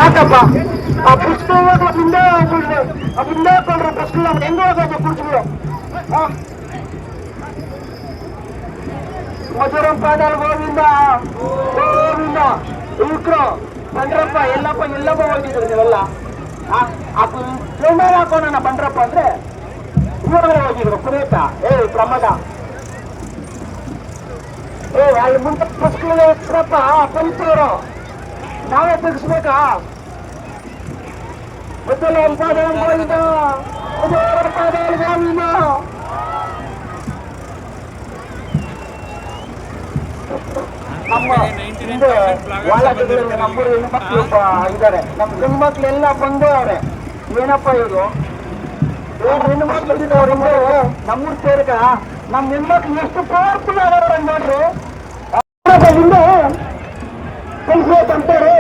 ಯಾಕಪ್ಪ ಆ ಪುಸ್ತಕ ಹಿಂದೆ ಹೋಗ್ಬಿಡ್ರಿ ಆ ಹಿಂದೆ ಹಾಕೊಂಡ್ರೆ ಫಸ್ಟ್ ನಮ್ಗೆ ಹೆಂಗ ಹೋಗೋದು ಕುರ್ಚಿಗಳು ಮಧುರಂ ಪಾದಾಲ್ ಗೋವಿಂದ ಗೋವಿಂದ ಇಕ್ರು ಬಂಡ್ರಪ್ಪ ಎಲ್ಲಪ್ಪ ಹೋಗಿದ್ರು ನೀವೆಲ್ಲ ಟ್ರೈನರ್ ಹಾಕೋಣ ಬಂಡ್ರಪ್ಪ ಅಂದ್ರೆ ಇವ್ರೇ ಹೋಗಿದ್ರು ಪುನೇತ ಪ್ರಮದ ಅಲ್ಲಿ ಮುಂದೆ ಪುಸ್ತಕಗಳೇ ಇಟ್ರಪ್ಪ ಪಂಚವರು ನಾವೇ ತೆಗಿಸ್ಬೇಕಾ ಮಧುರಂ ಪಾದಾಲ್ ಗೋವಿಂದ ಮಧುರಂ ಪಾದಾಲ್ ಗೋವಿಂದ ನಮ್ಮ ಹಿಂದೆ ವಾಲಗಳಲ್ಲಿ ನಮ್ಮೂರು ಹೆಣ್ಮಕ್ಳು ಇದ್ದಾರೆ ನಮ್ಮ ಹೆಣ್ಮಕ್ಳೆಲ್ಲ ಬಂದೇ ಅವ್ರೆ ಏನಪ್ಪ ಇವರು ಹೆಣ್ಮಕ್ಳು ಹಿಂದೆ ನಮ್ಮೂರು ಸೇರ್ಗ ನಮ್ಮ ಹೆಣ್ಮಕ್ಳು ಎಷ್ಟು ಪವರ್ಫುಲ್ ಆಗೋರು ನೋಡ್ರಿ ಹಿಂದೆ ಕಲಿಸ್ಬೇಕಂತಾರೆ